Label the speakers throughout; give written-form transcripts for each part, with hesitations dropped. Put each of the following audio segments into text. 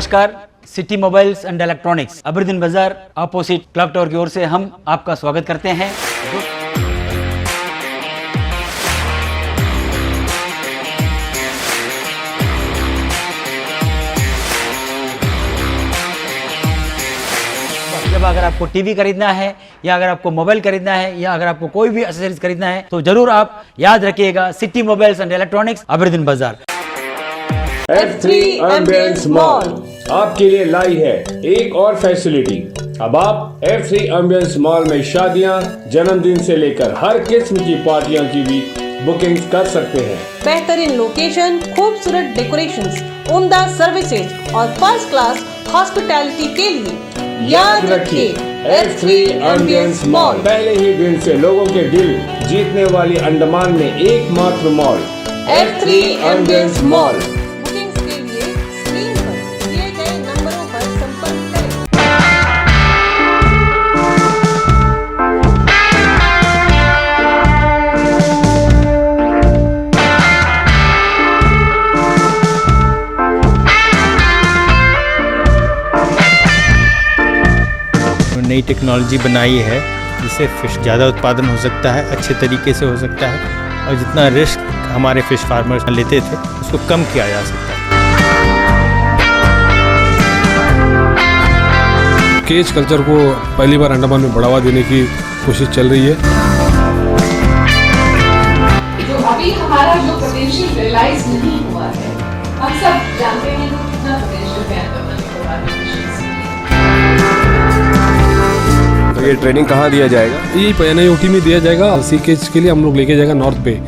Speaker 1: नमस्कार, city mobiles and electronics Aberdeen बाजार opposite clock tower की ओर से हम आपका स्वागत करते हैं। जब अगर आपको टीवी खरीदना है या अगर आपको मोबाइल खरीदना है या अगर आपको कोई भी एक्सेसरीज खरीदना है तो जरूर आप याद रखिएगा city mobiles and electronics Aberdeen बाजार।
Speaker 2: F3 एम्बियंस मॉल आपके लिए लाई है एक और फैसिलिटी। अब आप F3 एम्बियंस मॉल में शादियां, जन्मदिन से लेकर हर किस्म की पार्टियों की भी बुकिंग कर सकते हैं।
Speaker 3: बेहतरीन लोकेशन, खूबसूरत डेकोरेशंस, उम्दा सर्विसेज और फर्स्ट क्लास हॉस्पिटैलिटी के लिए याद रखिए
Speaker 2: F3 एम्बियंस मॉल। पहले ही दिन से लोगों के दिल जीतने वाली अंडमान में एकमात्र mall
Speaker 3: F3 ambience mall. Bookings के लिए स्क्रीन पर दिए गए नंबरों पर संपर्क करें।
Speaker 4: नई टेक्नोलॉजी बनाई है जिससे फिश ज़्यादा उत्पादन हो सकता है, अच्छे तरीके से हो सकता है और जितना रिस्क हमारे फिश फार्मर्स लेते थे उसको कम किया जा सकता है।
Speaker 5: केज कल्चर को पहली बार अंडमान में बढ़ावा देने की कोशिश चल रही है।
Speaker 6: जो अभी हमारा जो पोटेंशियल रियलाइज नहीं हुआ है, हम सब जानते हैं कि कितना पोटेंशियल है अंडमान निकोबार में फिशरीज।
Speaker 2: तो ये ट्रेनिंग कहाँ दिया जाएगा?
Speaker 5: ये NIOT में दिया जाएगा। सी केज के लिए हम लोग लेके जाएगा नॉर्थ पे।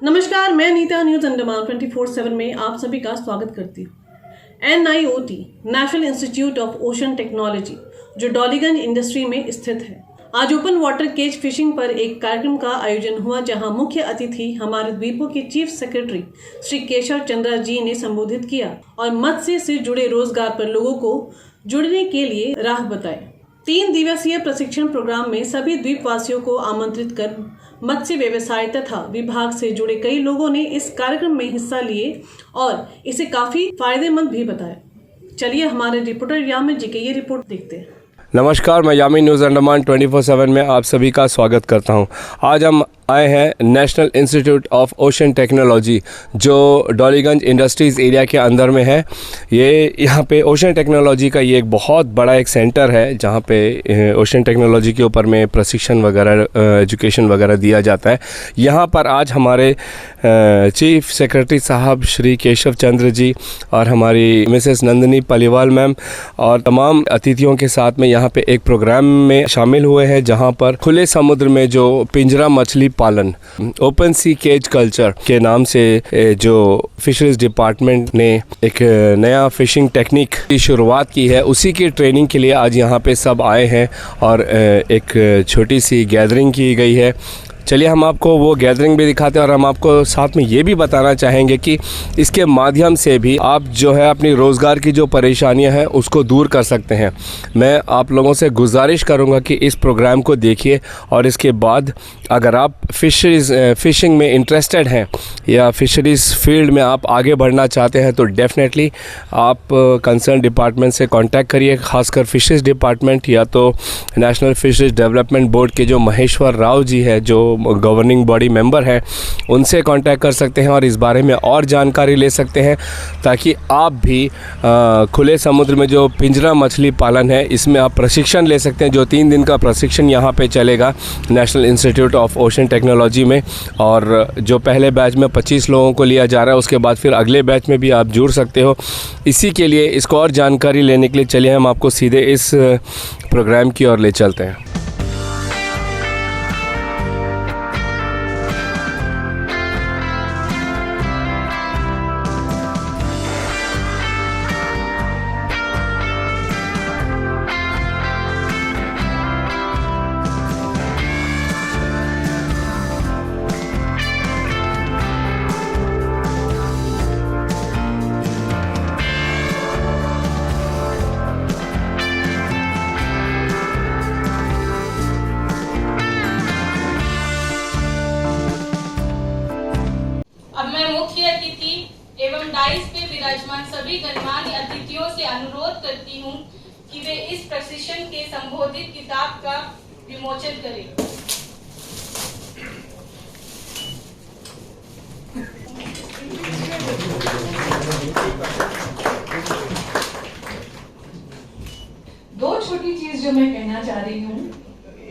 Speaker 3: नमस्कार, मैं नीता न्यूज अंडमान 24/7 में आप सभी का स्वागत करती हूँ। NIOT national institute of ocean technology जो डॉलीगंज इंडस्ट्री में स्थित है, आज ओपन वाटर केज फिशिंग पर एक कार्यक्रम का आयोजन हुआ जहां मुख्य अतिथि हमारे द्वीपों के चीफ सेक्रेटरी श्री केशव चंद्रा जी ने संबोधित किया और मत्स्य से जुड़े रोजगार पर लोगों को जुड़ने के लिए राह बताए। 3 दिवसीय प्रशिक्षण प्रोग्राम में सभी द्वीपवासियों को आमंत्रित कर मत्स्य व्यवसाय तथा विभाग से जुड़े कई लोगों ने इस कार्यक्रम में हिस्सा लिए और इसे काफी फायदेमंद भी बताया। चलिए हमारे रिपोर्टर यामिन जी की ये रिपोर्ट देखते हैं।
Speaker 2: नमस्कार, मैं यामिन न्यूज़ अंडमान 24/7 में आप सभी का स्वागत करता हूं। आज हम आए हैं national institute of ocean technology जो डॉलीगंज इंडस्ट्रीज़ एरिया के अंदर में है। ये यहाँ पे ओशन टेक्नोलॉजी का ये एक बहुत बड़ा एक सेंटर है जहाँ पे ओशन टेक्नोलॉजी के ऊपर में प्रशिक्षण वगैरह, एजुकेशन वगैरह दिया जाता है। यहाँ पर आज हमारे चीफ सेक्रेटरी साहब श्री केशव चंद्र जी और हमारी मिसेस नंदिनी पलीवाल मैम और तमाम अतिथियों के साथ में यहाँ पे एक प्रोग्राम में शामिल हुए हैं जहाँ पर खुले समुद्र में जो पिंजरा मछली पालन ओपन सी केज कल्चर के नाम से जो फिशरीज डिपार्टमेंट ने एक नया फिशिंग टेक्निक की शुरुआत की है, उसी की ट्रेनिंग के लिए आज यहाँ पे सब आए हैं और एक छोटी सी गैदरिंग की गई है। चलिए हम आपको वो गैदरिंग भी दिखाते हैं और हम आपको साथ में ये भी बताना चाहेंगे कि इसके माध्यम से भी आप जो है अपनी रोज़गार की जो परेशानियां हैं उसको दूर कर सकते हैं। मैं आप लोगों से गुजारिश करूंगा कि इस प्रोग्राम को देखिए और इसके बाद अगर आप फिशिंग में इंटरेस्टेड हैं या फिशरीज़ फील्ड में आप आगे बढ़ना चाहते हैं तो डेफिनेटली आप कंसर्न डिपार्टमेंट से कॉन्टैक्ट करिए, ख़ासकर फिशरीज़ डिपार्टमेंट या तो नेशनल फिशरीज़ डेवलपमेंट बोर्ड के जो महेश्वर राव जी है जो गवर्निंग बॉडी मेंबर हैं, उनसे कांटेक्ट कर सकते हैं और इस बारे में और जानकारी ले सकते हैं ताकि आप भी खुले समुद्र में जो पिंजरा मछली पालन है इसमें आप प्रशिक्षण ले सकते हैं। जो 3 दिन का प्रशिक्षण यहाँ पे चलेगा national institute of ocean technology में, और जो पहले बैच में 25 लोगों को लिया जा रहा है, उसके बाद फिर अगले बैच में भी आप जुड़ सकते हो। इसी के लिए इसको और जानकारी लेने के लिए चलिए हम आपको सीधे इस प्रोग्राम की ओर ले चलते हैं।
Speaker 7: सभी गणमान्य अतिथियों से अनुरोध करती हूँ कि वे इस प्रशिक्षण के संबोधित किताब का विमोचन करें।
Speaker 6: दो छोटी चीज जो मैं कहना चाह रही हूँ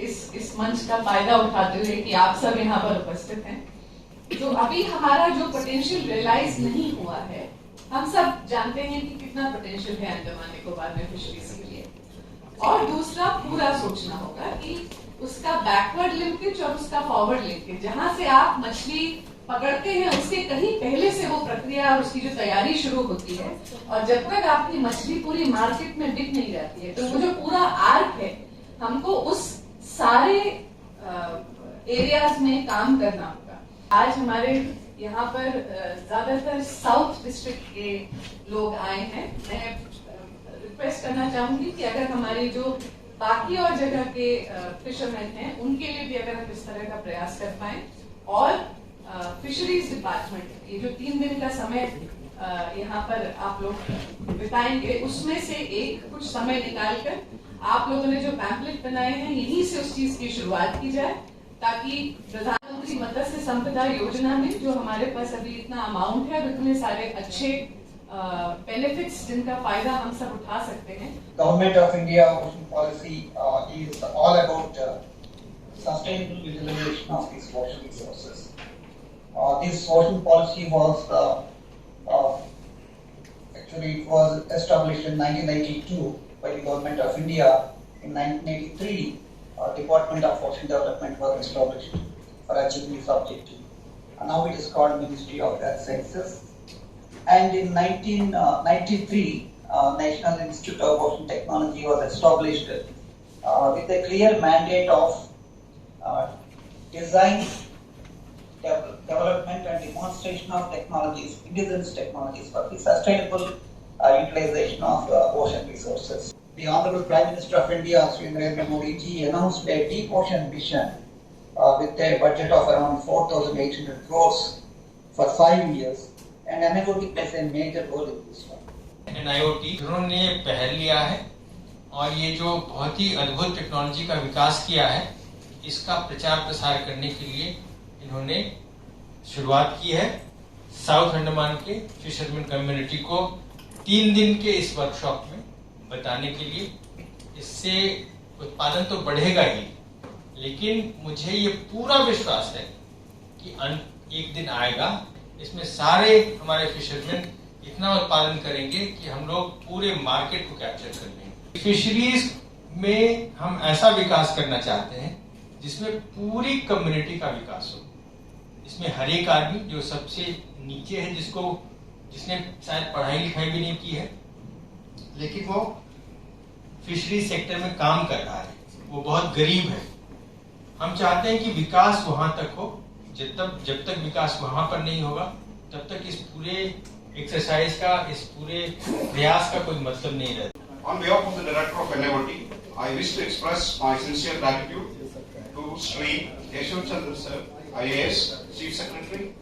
Speaker 6: इस मंच का फायदा उठाते हुए कि आप सब यहाँ पर उपस्थित हैं। तो अभी हमारा जो पोटेंशियल रियलाइज नहीं हुआ है, हम सब जानते हैं कि कितना पोटेंशियल है अंडमान निकोबार में फिशरीज के लिए। और दूसरा, पूरा सोचना होगा कि उसका बैकवर्ड लिंकेज और उसका फॉरवर्ड लिंकेज, जहां से आप मछली पकड़ते हैं उसके कहीं पहले से वो प्रक्रिया और उसकी जो तैयारी शुरू होती है, और जब तक आपकी मछली पूरी मार्केट में बिक नहीं जाती है, तो वो जो पूरा आर्क है, हमको उस सारे एरियाज में काम करना होगा। आज हमारे यहाँ पर ज्यादातर साउथ डिस्ट्रिक्ट के लोग आए हैं। मैं रिक्वेस्ट करना चाहूंगी कि अगर हमारे जो बाकी और जगह के फिशरमैन हैं, उनके लिए भी अगर हम इस तरह का प्रयास कर पाए, और फिशरीज डिपार्टमेंट ये जो 3 दिन का समय यहाँ पर आप लोग बिताएंगे, उसमें से कुछ समय निकालकर आप लोगों ने जो पैम्पलेट बनाए हैं, यहीं से उस चीज की शुरुआत की जाए, ताकि प्रधानमंत्री मत्स्य संपदा योजना में जो हमारे पास अभी इतना अमाउंट है और इतने सारे अच्छे बेनिफिट्स जिनका फायदा हम सब उठा सकते हैं।
Speaker 8: Government of India ocean policy is all about sustainable utilization of these ocean resources. This ocean policy was actually it was established in 1982 by the Government of India. In 1983, Department of Ocean Development was established for achieving this objective. And now it is called Ministry of Earth Sciences. And in 1993, National Institute of Ocean Technology was established with a clear mandate of design, development and demonstration of technologies, indigenous technologies for the sustainable utilization of ocean resources. The Honorable Prime Minister of India, Sri Narendra Modi ji, announced a deep ocean vision with a budget of around 4,800 crores for 5 years, and NIOT plays a major role in this one.
Speaker 9: NIOT उन्होंने पहल लिया है और ये जो बहुत ही अद्भुत technology का विकास किया है, इसका प्रचार प्रसार करने के लिए इन्होंने शुरुआत की है। साउथ अंडमान के फिशरमैन कम्युनिटी को 3 दिन के इस वर्कशॉप में बताने के लिए। इससे उत्पादन तो बढ़ेगा ही, लेकिन मुझे ये पूरा विश्वास है कि एक दिन आएगा, इसमें सारे हमारे फिशरमैन इतना उत्पादन करेंगे कि हम लोग पूरे मार्केट को कैप्चर कर लेंगे। फिशरीज में हम ऐसा विकास करना चाहते हैं जिसमें पूरी कम्युनिटी का विकास हो। इसमें हर एक आदमी जो सबसे नीचे है, जिसने शायद पढ़ाई लिखाई भी नहीं की है, लेकिन वो फिशरी सेक्टर में काम कर रहा है, वो बहुत गरीब है। हम चाहते हैं कि विकास वहां तक हो, जब तक विकास वहां पर नहीं होगा, तब तक इस पूरे एक्सरसाइज का, इस पूरे प्रयास का कोई मतलब नहीं रहता।
Speaker 10: On behalf of the Director of NIOT, I wish to express my sincere gratitude to Sri Yashwant Chandra Sir, IAS, Chief Secretary,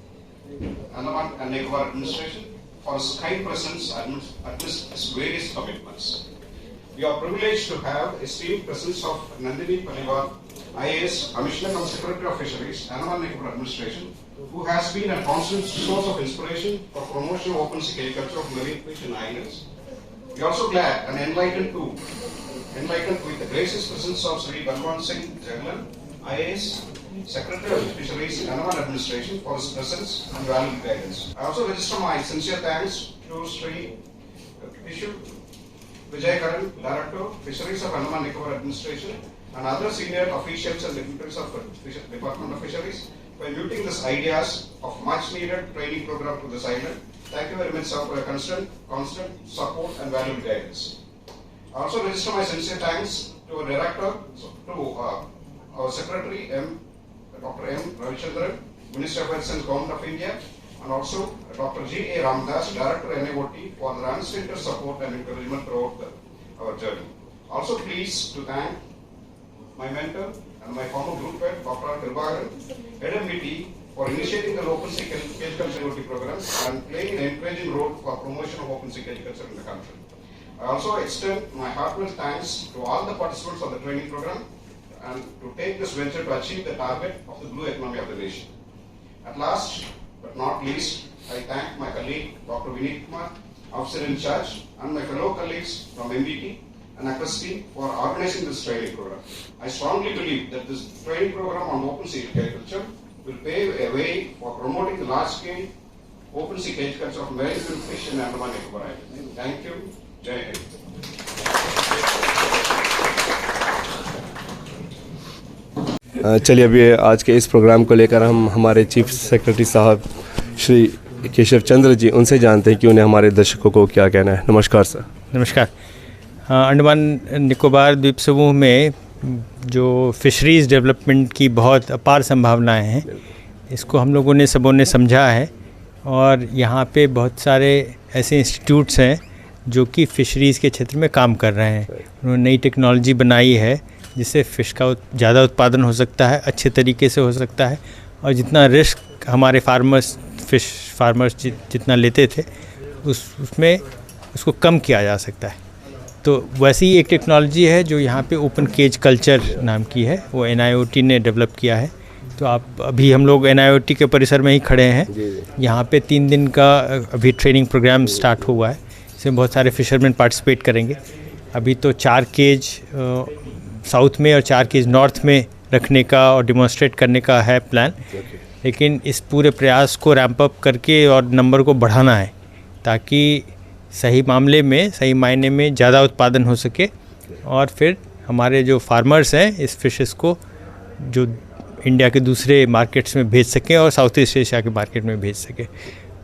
Speaker 10: Andaman and Nicobar Administration, for his kind presence amidst his various commitments. We are privileged to have esteemed presence of Nandini Paliwal, IAS, Commissioner and Secretary of Fisheries, Andaman and Nicobar Administration, who has been a constant source of inspiration for promotion of open sea agriculture of marine fish in islands. We are also glad and enlightened with the gracious presence of Sri Balwant Singh Jaglan, IAS, Secretary of Fisheries, Andaman Administration, for his presence and valuable guidance. I also register my sincere thanks to Sri Vishu Vijay Karan, Director, Fisheries of Andaman Nicobar Administration, and other senior officials and dignitaries of Department of Fisheries for imbuing these ideas of much needed training program to this island. Thank you very much for your constant support and valuable guidance. I also register my sincere thanks to our Director, our Secretary, Dr. M. Ravichandran, Minister of Health and Government of India, and also Dr. G. A. Ramdas, Director NIOT, for their unstinted support and encouragement throughout our journey. Also pleased to thank my mentor and my former group head, Dr. Kribakaran, Head MBT, for initiating the open sea cage culture program and playing an encouraging role for promotion of open sea cage culture in the country. I also extend my heartfelt thanks to all the participants of the training program and to take this venture to achieve the target of the blue economy of the nation. At last, but not least, I thank my colleague Dr. Vineet Kumar, Officer in Charge, and my fellow colleagues from MBT and Acrosti for organizing this training program. I strongly believe that this training program on open sea cage culture will pave a way for promoting the large-scale open sea cage culture of marine fish in Andaman and Nicobar Islands. Thank you. Jai Hind.
Speaker 2: चलिए अभी आज के इस programme को लेकर हम हमारे chief secretary साहब श्री केशव चंद्र जी उनसे जानते हैं कि उन्हें हमारे दर्शकों को क्या कहना है। नमस्कार सर।
Speaker 4: नमस्कार। अंडमान निकोबार द्वीप समूह में जो फिशरीज़ डेवलपमेंट की बहुत अपार संभावनाएं हैं, इसको हम लोगों ने सबों ने समझा है और यहाँ पे बहुत सारे ऐसे इंस्टीट्यूट्स हैं जो कि फ़िशरीज़ के क्षेत्र में काम कर रहे हैं। उन्होंने नई टेक्नोलॉजी बनाई है जिससे फ़िश का ज़्यादा उत्पादन हो सकता है, अच्छे तरीके से हो सकता है और जितना रिस्क हमारे फ़िश फार्मर्स जितना लेते थे उसमें उसको कम किया जा सकता है। तो वैसी ही एक टेक्नोलॉजी है जो यहाँ पे ओपन केज कल्चर नाम की है, वो NIOT ने डेवलप किया है। तो आप अभी हम लोग NIOT के परिसर में ही खड़े हैं। यहाँ पे 3 दिन का अभी ट्रेनिंग प्रोग्राम स्टार्ट हुआ है, इसमें बहुत सारे फिशरमैन पार्टिसिपेट करेंगे। अभी तो 4 केज साउथ में और 4 केज नॉर्थ में रखने का और डिमॉन्स्ट्रेट करने का है प्लान, लेकिन इस पूरे प्रयास को रैंप अप करके और नंबर को बढ़ाना है ताकि सही मामले में, सही मायने में ज़्यादा उत्पादन हो सके और फिर हमारे जो फार्मर्स हैं इस फिशेस को जो इंडिया के दूसरे मार्केट्स में भेज सकें और साउथ ईस्ट एशिया के मार्केट में भेज सकें।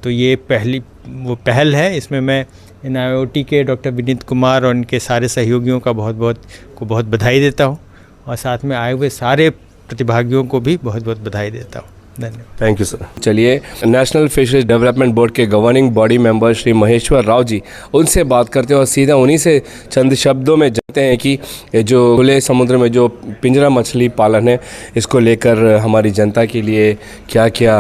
Speaker 4: तो ये पहल है। इसमें मैं NIOT के डॉक्टर विनीत कुमार और उनके सारे सहयोगियों का बहुत बधाई देता हूँ और साथ में आए हुए सारे प्रतिभागियों को भी बहुत बहुत बधाई देता हूँ। धन्यवाद। Thank you sir.
Speaker 2: चलिए नेशनल फिशरीज डेवलपमेंट बोर्ड के governing body member Shri Maheshwar Rao ji, उनसे बात करते हैं और सीधा उन्हीं से चंद शब्दों में जानते हैं कि जो खुले समुद्र में जो पिंजरा मछली पालन है, इसको लेकर हमारी जनता के लिए क्या क्या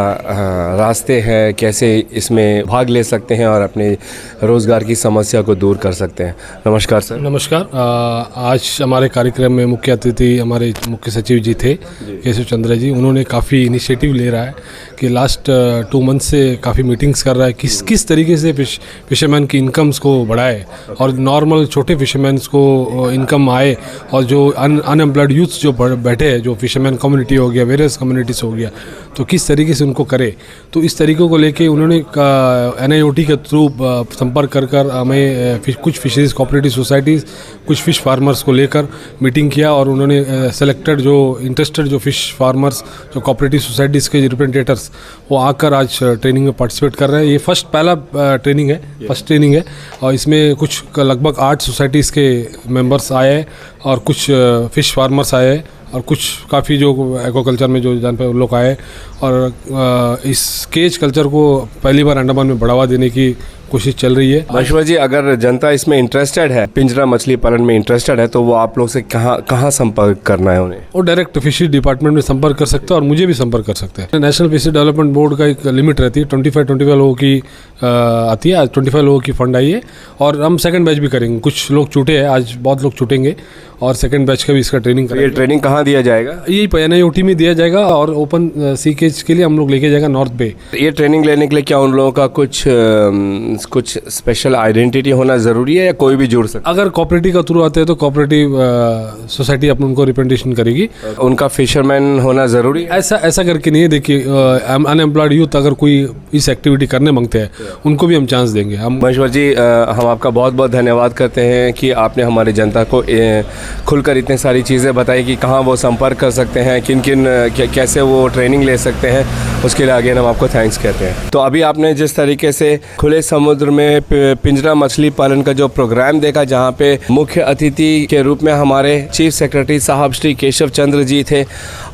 Speaker 2: रास्ते हैं, कैसे इसमें भाग ले सकते हैं और अपने रोज़गार की समस्या को दूर कर सकते हैं। नमस्कार सर।
Speaker 5: नमस्कार। आज हमारे कार्यक्रम में मुख्य अतिथि हमारे मुख्य सचिव जी थे केशव चंद्र जी। उन्होंने काफ़ी इनिशिएटिव ले रहा है कि लास्ट 2 मंथ से काफ़ी मीटिंग्स कर रहा है किस तरीके से फिशरमैन की इनकम्स को बढ़ाए और नॉर्मल छोटे फिशरमैन्स को इनकम आए और जो अनएम्प्लॉयड यूथ्स जो बैठे हैं, जो फिशरमैन कम्युनिटी हो गया, वेरियस कम्युनिटीज हो गया, तो किस तरीके से उनको करे। तो इस तरीक़ों को लेके उन्होंने NIOT के थ्रू संपर्क कर हमें कुछ फिशरीज कोऑपरेटिव सोसाइटीज़, कुछ फ़िश फार्मर्स को लेकर मीटिंग किया और उन्होंने सेलेक्टेड जो इंटरेस्टेड जो फ़िश फार्मर्स, जो कोऑपरेटिव सोसाइटीज़ के रिप्रेजेंटेटर्स, वो आकर आज ट्रेनिंग में पार्टिसिपेट कर रहे हैं। ये पहला ट्रेनिंग है और इसमें कुछ लगभग 8 सोसाइटीज़ के मेंबर्स आए हैं और कुछ फ़िश फार्मर्स आए हैं और कुछ काफ़ी जो एक्वाकल्चर में जो जान पे लोग आए और इस केज कल्चर को पहली बार अंडमान में बढ़ावा देने की कोशिश चल रही है।
Speaker 2: महेश्वर जी, अगर जनता इसमें इंटरेस्टेड है, पिंजरा मछली पालन में इंटरेस्टेड है, तो वो आप लोग से कहाँ संपर्क करना है उन्हें?
Speaker 5: वो डायरेक्ट फिशरी डिपार्टमेंट में संपर्क कर सकते हैं और मुझे भी संपर्क कर सकते हैं। नेशनल फिशरी डेवलपमेंट बोर्ड का एक लिमिट रहती है, 25 लोगों की आती है। आज 25 लोगों की फंड आई है और हम सेकंड बैच भी करेंगे। कुछ लोग छूटे हैं, आज बहुत लोग छूटेंगे और सेकंड बैच का भी इसका ट्रेनिंग करेंगे।
Speaker 2: ये ट्रेनिंग कहाँ दिया जाएगा?
Speaker 5: यही NIOT में दिया जाएगा और ओपन सी केज के लिए हम लोग लेके जाएगा नॉर्थ बे।
Speaker 2: ये ट्रेनिंग लेने के लिए क्या उन लोगों का कुछ स्पेशल आइडेंटिटी होना ज़रूरी है या कोई भी जुड़ सकता है?
Speaker 5: अगर कोऑपरेटिव का थ्रू आते हैं तो कोऑपरेटिव सोसाइटी अपन उनको रिप्रेजेंटेशन करेगी।
Speaker 2: उनका फिशरमैन होना ज़रूरी है?
Speaker 5: ऐसा करके नहीं है। देखिए, अनएम्प्लॉयड यूथ अगर कोई इस एक्टिविटी करने मांगते हैं, उनको भी हम चांस देंगे।
Speaker 2: महेश्वर जी, हम आपका बहुत बहुत धन्यवाद करते हैं कि आपने हमारी जनता को खुलकर इतनी सारी चीज़ें बताई कि कहाँ वो संपर्क कर सकते हैं, कैसे वो ट्रेनिंग ले सकते हैं। उसके लिए अगेन हम आपको थैंक्स कहते हैं। तो अभी आपने जिस तरीके से खुले समुद्र में पिंजरा मछली पालन का जो प्रोग्राम देखा, जहाँ पे मुख्य अतिथि के रूप में हमारे चीफ सेक्रेटरी साहब श्री केशव चंद्र जी थे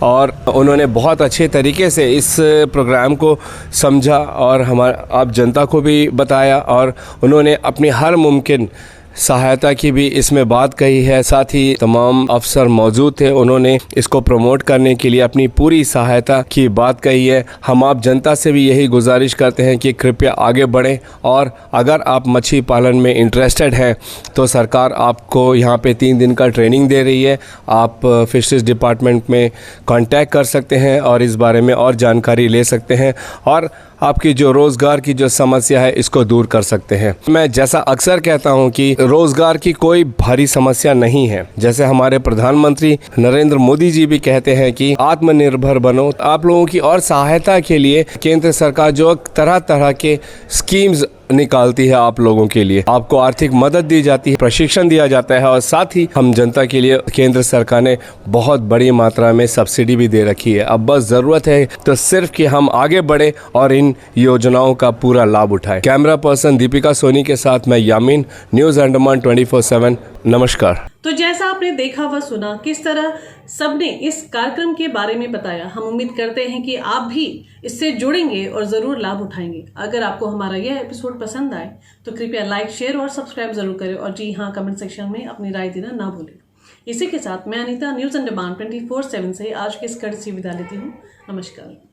Speaker 2: और उन्होंने बहुत अच्छे तरीके से इस प्रोग्राम को समझा और आप जनता को भी बताया और उन्होंने अपनी हर मुमकिन सहायता की भी इसमें बात कही है। साथ ही तमाम अफसर मौजूद थे, उन्होंने इसको प्रमोट करने के लिए अपनी पूरी सहायता की बात कही है। हम आप जनता से भी यही गुजारिश करते हैं कि कृपया आगे बढ़ें और अगर आप मछली पालन में इंटरेस्टेड हैं तो सरकार आपको यहाँ पे 3 दिन का ट्रेनिंग दे रही है। आप फिशरीज डिपार्टमेंट में कांटेक्ट कर सकते हैं और इस बारे में और जानकारी ले सकते हैं और आपकी जो रोज़गार की जो समस्या है इसको दूर कर सकते हैं। मैं जैसा अक्सर कहता हूं कि रोज़गार की कोई भारी समस्या नहीं है। जैसे हमारे प्रधानमंत्री नरेंद्र मोदी जी भी कहते हैं कि आत्मनिर्भर बनो। आप लोगों की और सहायता के लिए केंद्र सरकार जो तरह तरह के स्कीम्स निकालती है आप लोगों के लिए, आपको आर्थिक मदद दी जाती है, प्रशिक्षण दिया जाता है और साथ ही हम जनता के लिए केंद्र सरकार ने बहुत बड़ी मात्रा में सब्सिडी भी दे रखी है। अब बस ज़रूरत है तो सिर्फ कि हम आगे बढ़े और इन योजनाओं का पूरा लाभ उठाएं। कैमरा पर्सन दीपिका सोनी के साथ मैं यामीन, न्यूज़ अंडमान 24/7। नमस्कार।
Speaker 3: तो जैसा आपने देखा व सुना किस तरह सबने इस कार्यक्रम के बारे में बताया, हम उम्मीद करते हैं कि आप भी इससे जुड़ेंगे और ज़रूर लाभ उठाएंगे। अगर आपको हमारा यह एपिसोड पसंद आए तो कृपया लाइक, शेयर और सब्सक्राइब जरूर करें और जी हाँ, कमेंट सेक्शन में अपनी राय देना ना भूलें। इसी के साथ मैं अनीता न्यूज़ अंडमान 24/7 से आज की इस कड़ी से विदा लेती हूँ। नमस्कार।